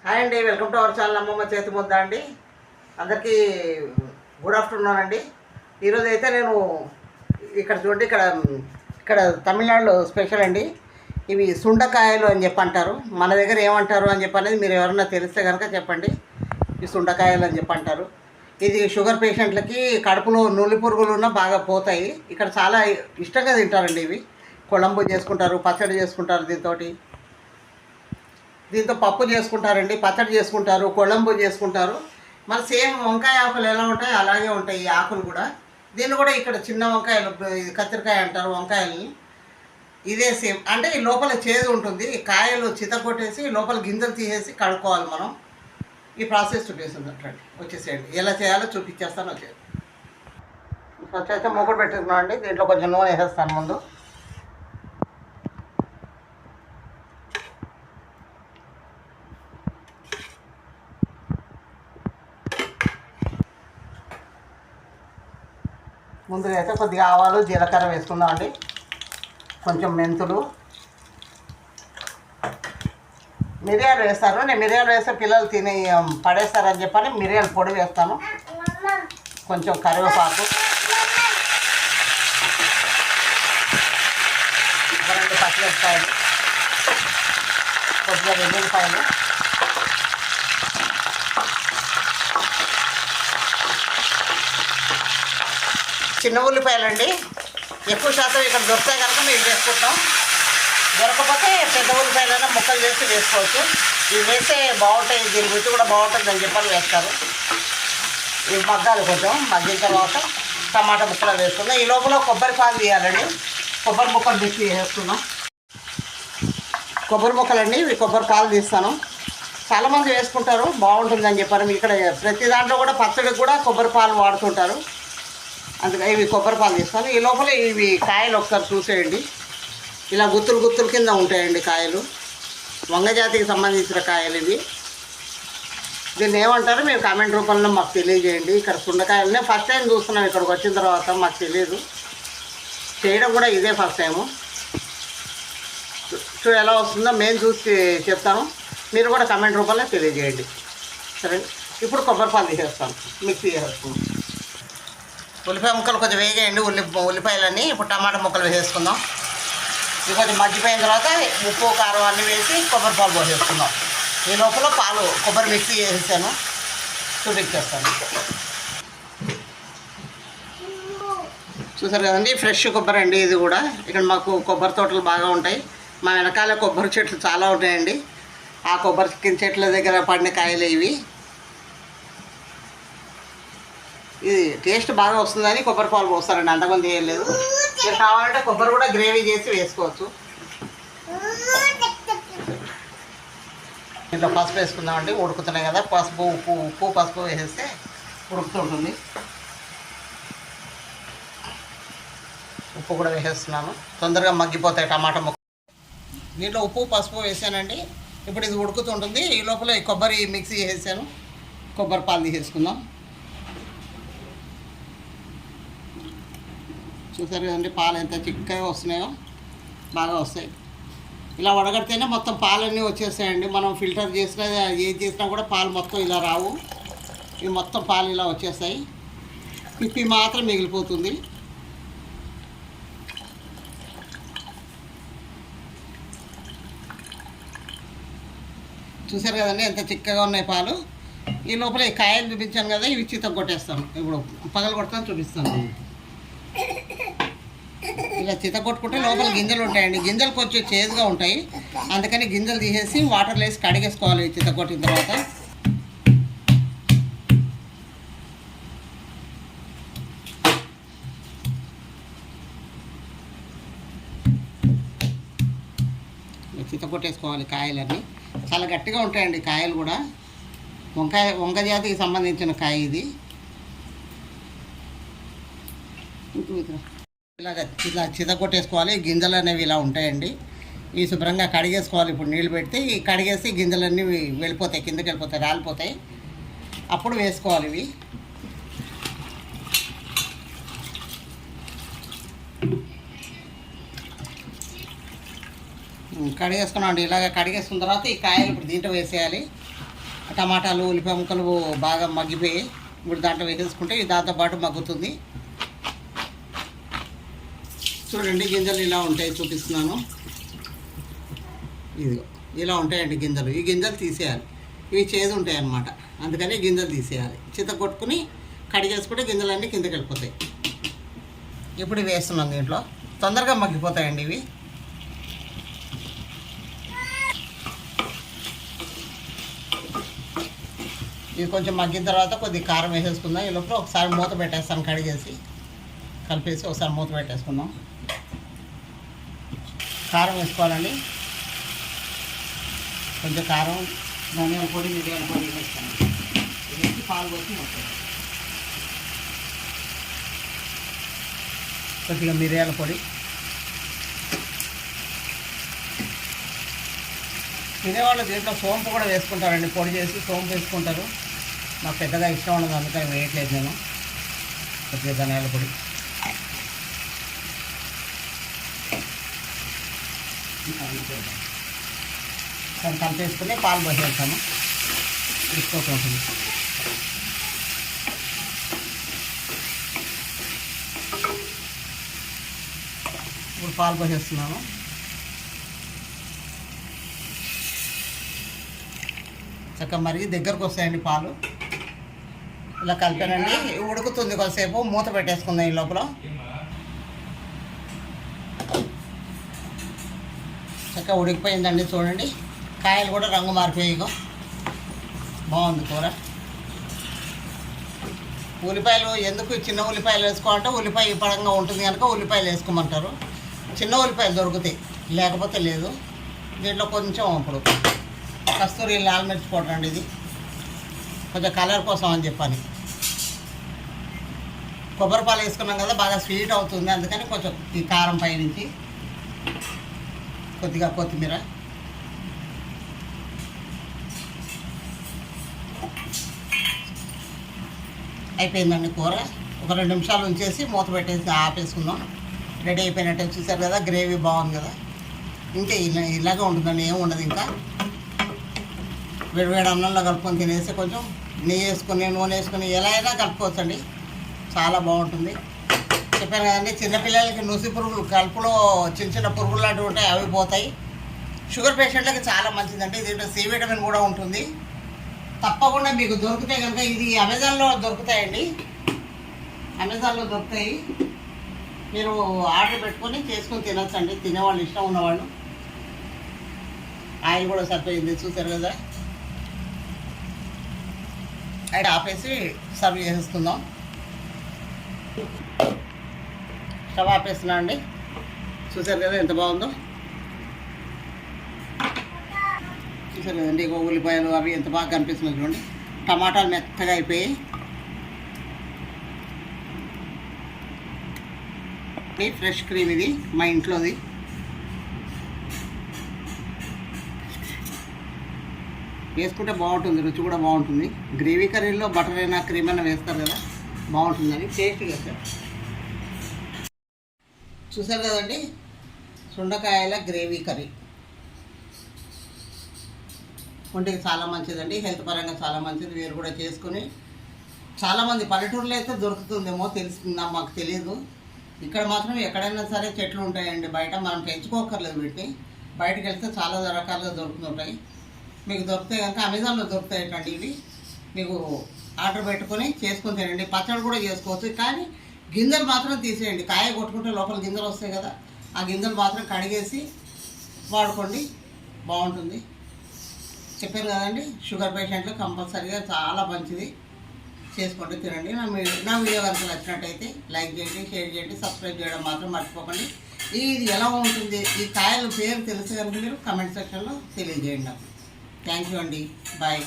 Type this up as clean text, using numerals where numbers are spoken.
Hi అండి, welcome to our channel అమ్మమ్మ చేతి ముద్ద అండి. అందరికీ గుడ్ ఆఫ్టర్నూన్ అండి. ఈరోజు అయితే నేను ఇక్కడ చూడండి, ఇక్కడ తమిళనాడులో స్పెషల్ అండి. ఇవి సుండకాయలు అని చెప్పి అంటారు. మన దగ్గర ఏమంటారు అని చెప్పి అనేది మీరు ఎవరన్నా తెలిస్తే కనుక చెప్పండి. ఈ సుండకాయలు అని చెప్పి అంటారు. ఇది షుగర్ పేషెంట్లకి కడుపులో నులి పురుగులు ఉన్న బాగా పోతాయి. ఇక్కడ చాలా ఇష్టంగా తింటారండి. ఇవి కొళంబు చేసుకుంటారు, పచ్చడి చేసుకుంటారు, దీంతో పప్పు చేసుకుంటారండి, పచ్చడి చేసుకుంటారు, కొళంబు చేసుకుంటారు. మన సేమ్ వంకాయ ఆకులు ఎలా ఉంటాయి అలాగే ఉంటాయి ఈ ఆకులు కూడా. దీన్ని కూడా ఇక్కడ చిన్న వంకాయలు, కత్తిరికాయ అంటారు వంకాయలని. ఇదే సేమ్, అంటే ఈ లోపల చేదు ఉంటుంది. కాయలు చితకొట్టేసి లోపల గింజలు తీసేసి కడుక్కోవాలి మనం. ఈ ప్రాసెస్ చూపిస్తుంది అట్లాంటి వచ్చేసేయండి. ఎలా చేయాలో చూపించేస్తాను. వచ్చేది ఫస్ట్ అయితే మూకుడు పెట్టుకున్నాం అండి. దీంట్లో కొంచెం నూనె వేసేస్తాను ముందు. ముందుగా అయితే కొద్దిగా ఆవాలు, జీలకర్ర వేసుకుందాం అండి. కొంచెం మెంతులు, మిరియాలు వేస్తారు. నేను మిరియాలు వేస్తే పిల్లలు తిని పడేస్తారని చెప్పని మిరియాల పొడి వేస్తాను. కొంచెం కరివేపాకు, 2 పచ్చిమిరపకాయలు, కొద్దిగా వెల్లుల్లిపాయలు, చిన్న ఉల్లిపాయలు అండి. ఎక్కువ శాతం ఇక్కడ దొరుకుతాయి కనుక మేము వేసుకుంటాం. దొరకకపోతే పెద్ద ఉల్లిపాయలైనా ముక్కలు చేసి వేసుకోవచ్చు. ఇవి వేస్తే బాగుంటాయి, దీని రుచి కూడా బాగుంటుంది అని చెప్పని వేస్తారు. ఇవి మగ్గాలి, కొంచెం మగ్గిన తర్వాత టమాటా ముక్కలు వేసుకుందాం. ఈ లోపల కొబ్బరి పాలు తీయాలండి. కొబ్బరి ముక్కలు మిక్సీ వేసుకున్నాం. కొబ్బరి ముక్కలు అండి, ఇవి కొబ్బరి పాలు తీస్తాను. చాలామంది వేసుకుంటారు, బాగుంటుందని చెప్పారు. ఇక్కడ ప్రతి దాంట్లో కూడా పచ్చడికి కూడా కొబ్బరి పాలు వాడుతుంటారు. అందుకని ఇవి కొబ్బరి పాలు తీస్తాను. ఈ లోపల ఇవి కాయలు ఒకసారి చూసేయండి. ఇలా గుత్తులు గుత్తుల కింద ఉంటాయండి కాయలు. వంగజాతికి సంబంధించిన కాయలు ఇవి. దీన్ని ఏమంటారో మీరు కామెంట్ రూపంలో మాకు తెలియజేయండి. ఇక్కడ సుండకాయలనే ఫస్ట్ టైం చూస్తున్నాం. ఇక్కడికి వచ్చిన తర్వాత మాకు తెలియదు, చేయడం కూడా ఇదే ఫస్ట్ టైము. చూడు ఎలా వస్తుందో మేము చూసి చెప్తాను, మీరు కూడా కామెంట్ రూపంలో తెలియజేయండి. సరే, ఇప్పుడు కొబ్బరి పాలు తీసేస్తాను, మిక్సీ చేసేస్తాను. ఉల్లిపాయ ముక్కలు కొంచెం వేగేయండి. ఉల్లిపాయలన్నీ ఇప్పుడు టమాటా ముక్కలు వేసేసుకుందాం. ఇవి కొంచెం మగ్గిపోయిన తర్వాత ఉప్పు, కారం అన్నీ వేసి కొబ్బరి పాలు పోసేసుకుందాం. ఈ లోపల పాలు కొబ్బరి మిక్సీ చేసేసాను, చూపించేస్తాను. చూసారు కదండి, ఫ్రెష్ కొబ్బరి అండి ఇది కూడా. ఇక్కడ మాకు కొబ్బరి తోటలు బాగా ఉంటాయి. మా వెనకాల కొబ్బరి చెట్లు చాలా ఉంటాయండి. ఆ కొబ్బరి చెట్ల దగ్గర పడిన కాయలు ఇవి. ఇది టేస్ట్ బాగా వస్తుందని కొబ్బరి పాలు పోస్తారండి, అంతమంది వేయలేదు. మీరు కావాలంటే కొబ్బరి కూడా గ్రేవీ చేసి వేసుకోవచ్చు. ఇంట్లో పసుపు వేసుకుందామండి, ఉడుకుతున్నాయి కదా. ఉప్పు పసుపు వేసేస్తే ఉడుకుతుంటుంది. ఉప్పు కూడా వేసేస్తున్నాను, తొందరగా మగ్గిపోతాయి టమాటా ముక్క. దీంట్లో ఉప్పు పసుపు వేసానండి. ఇప్పుడు ఇది ఉడుకుతుంటుంది. ఈ లోపల కొబ్బరి మిక్సీ వేసాను. కొబ్బరి పాలు తీసేసుకుందాం. చూసారు కదండి, పాలు ఎంత చిక్కగా వస్తున్నాయో, బాగా వస్తాయి. ఇలా వడగడితేనే మొత్తం పాలన్నీ వచ్చేస్తాయండి. మనం ఫిల్టర్ చేసినా ఏది చేసినా కూడా పాలు మొత్తం ఇలా రావు. ఇవి మొత్తం పాలు ఇలా వచ్చేస్తాయి, పిప్పి మాత్రం మిగిలిపోతుంది. చూసారు కదండి ఎంత చిక్కగా ఉన్నాయి పాలు. ఈ లోపల ఈ కాయలు చూపించాను కదా, ఇవి చిత్త కొట్టేస్తాను. ఇప్పుడు పగలు కొడతాను, చూపిస్తాను. ఇలా చిత కొట్టుకుంటే లోపల గింజలు ఉంటాయండి. గింజలు కొంచెం చేదుగా ఉంటాయి, అందుకని గింజలు తీసేసి వాటర్లో వేసి కడిగేసుకోవాలి. చిత కొట్టిన తర్వాత చిత కొట్టేసుకోవాలి. కాయలన్నీ చాలా గట్టిగా ఉంటాయండి కాయలు కూడా. వంగ జాతికి సంబంధించిన కాయ ఇది. ఇలా చితకొట్టేసుకోవాలి. గింజలు అనేవి ఇలా ఉంటాయండి. ఈ శుభ్రంగా కడిగేసుకోవాలి. ఇప్పుడు నీళ్ళు పెడితే ఈ కడిగేసి గింజలన్నీ వెళ్ళిపోతాయి, కిందకి వెళ్ళిపోతాయి, రాలిపోతాయి. అప్పుడు వేసుకోవాలి ఇవి. కడిగేసుకున్నాం అండి. ఇలాగ కడిగేసుకున్న తర్వాత ఈ కాయలు ఇప్పుడు దీంట్లో వేసేయాలి. టమాటాలు ఉల్లిపాయ ముక్కలు బాగా మగ్గిపోయి ఇప్పుడు దాంట్లో వేసేసుకుంటే ఇది దాంతోపాటు మగ్గుతుంది. చూడండి గింజలు ఇలా ఉంటాయి, చూపిస్తున్నాను. ఇదిగో ఇలా ఉంటాయండి గింజలు. ఈ గింజలు తీసేయాలి, ఇవి చేదు ఉంటాయి అన్నమాట. అందుకని గింజలు తీసేయాలి. చిత కొట్టుకుని కడిగేసుకుంటే గింజలన్నీ కిందకి వెళ్ళిపోతాయి. ఇప్పుడు ఇవి వేస్తున్నాం దీంట్లో, తొందరగా మగ్గిపోతాయండి ఇవి. ఇది కొంచెం మగ్గిన తర్వాత కొద్దిగా కారం వేసేసుకుందాం. ఈ లోపల ఒకసారి మూత పెట్టేస్తాను, కడిగేసి కలిపేసి ఒకసారి మూత పెట్టేసుకుందాం. కారం వేసుకోవాలండి, కొంచెం కారం, ధనియాల పొడి, మిరియాల పొడి వేస్తాను. వేసి పాలు పోసి మొత్తం కొద్దిగా మిరియాల పొడి. తినేవాళ్ళు దీంట్లో సోంపు కూడా వేసుకుంటారండి, పొడి చేసి సోంపు వేసుకుంటారు. నాకు పెద్దగా ఇష్టం ఉండదు, అందుకని వేయట్లేదు నేను. కొద్దిగా ధనియాల పొడి, దాన్ని కలిపేసుకుని పాలు పోసేస్తాను, తీసుకోకుండా. ఇప్పుడు పాలు పోసేస్తున్నాను. చక్కగా మరిగి దగ్గరకు వస్తాయండి పాలు. ఇలా కలిపానండి, ఉడుకుతుంది కొద్దిసేపు. మూత పెట్టేసుకుందాం. ఈ లోపల చక్కగా ఉడికిపోయిందండి. చూడండి కాయలు కూడా రంగు మారిపోయాయి. బాగుంది కూర. ఉల్లిపాయలు ఎందుకు చిన్న ఉల్లిపాయలు వేసుకోవాలంటే ఉల్లిపాయ పడంగా ఉంటుంది కనుక ఉల్లిపాయలు వేసుకోమంటారు. చిన్న ఉల్లిపాయలు దొరుకుతాయి, లేకపోతే లేదు. దీంట్లో కొంచెం ఇప్పుడు కస్తూరి లాల్ మిర్చి పౌడర్ అండి, ఇది కొంచెం కలర్ కోసం అని చెప్పని. కొబ్బరి పాలు వేసుకున్నాం కదా, బాగా స్వీట్ అవుతుంది, అందుకని కొంచెం ఈ కారం పైనుంచి కొద్దిగా కొత్తిమీర. అయిపోయిందండి కూర. ఒక 2 నిమిషాలు ఉంచేసి మూత పెట్టేసి ఆపేసుకుందాం. రెడీ అయిపోయినట్టే. చూసారు కదా, గ్రేవీ బాగుంది కదా. ఇంకా ఇలాగే ఉంటుందండి, ఏమి ఉండదు. ఇంకా వేడివేడి అన్నంలో కలుపుకొని తినేసి కొంచెం నెయ్యి వేసుకొని నూనె వేసుకొని ఎలా అయినా కలుపుకోవచ్చండి, చాలా బాగుంటుంది. చెప్పాను కదండి, చిన్నపిల్లలకి నుసి పురుగులు, కలుపులో చిన్న చిన్న పురుగులు లాంటివి ఉంటాయి, అవి పోతాయి. షుగర్ పేషెంట్లకి చాలా మంచిదండి. దీంట్లో సి విటమిన్ కూడా ఉంటుంది. తప్పకుండా మీకు దొరికితే కనుక ఇది అమెజాన్లో దొరుకుతాయండి, అమెజాన్లో దొరుకుతాయి. మీరు ఆర్డర్ పెట్టుకొని చేసుకొని తినచ్చండి, తినేవాళ్ళు, ఇష్టం ఉన్నవాళ్ళు. ఆయిల్ కూడా సరిపోయింది, చూసారు కదా. అయితే ఆపేసి సర్వ్ చేసేసుకుందాం. స్టవ్ ఆపేస్తున్నా అండి. చూసారు కదా ఎంత బాగుందో. చూసారు కదండి, ఇక ఉల్లిపాయలు అవి ఎంత బాగా కనిపిస్తున్నాయి చూడండి. టమాటాలు మెత్తగా అయిపోయి. ఫ్రెష్ క్రీమ్ ఇది మా ఇంట్లోది. వేసుకుంటే బాగుంటుంది, రుచి కూడా బాగుంటుంది. గ్రేవీ కర్రీలో బటర్ అయినా క్రీమ్ అయినా వేస్తారు కదా, బాగుంటుందని టేస్ట్గా సార్. చూసారు కదండి, సుండకాయల గ్రేవీ కర్రీ. ఒంటికి చాలా మంచిదండి, హెల్త్ పరంగా చాలా మంచిది. మీరు కూడా చేసుకుని, చాలామంది పల్లెటూరులో అయితే దొరుకుతుందేమో తెలుస్తుందా మాకు తెలియదు. ఇక్కడ మాత్రం ఎక్కడైనా సరే చెట్లు ఉంటాయండి, బయట మనం పెంచుకోకర్లేదు. వీటిని బయటకు వెళ్తే చాలా రకాలుగా దొరుకుతుంటాయి. మీకు దొరికితే కనుక అమెజాన్లో దొరుకుతాయండి ఇవి. మీకు ఆర్డర్ పెట్టుకొని చేసుకొని తినండి. పచ్చడి కూడా చేసుకోవచ్చు, కానీ గింజలు మాత్రం తీసేయండి. కాయ కొట్టుకుంటే లోపల గింజలు వస్తాయి కదా, ఆ గింజలు మాత్రం కడిగేసి వాడుకోండి, బాగుంటుంది. చెప్పారు కదండి, షుగర్ పేషెంట్లు కంపల్సరీగా చాలా మంచిది. చేసుకోండి, తినండి. నా వీడియో కనుక నచ్చినట్టయితే లైక్ చేయండి, షేర్ చేయండి, సబ్స్క్రైబ్ చేయడం మాత్రం మర్చిపోకండి. ఇది ఎలా ఉంటుంది, ఈ కాయల పేరు తెలిసి కనుక మీరు కమెంట్ సెక్షన్లో తెలియజేయండి నాకు. థ్యాంక్ యూ అండి, బాయ్.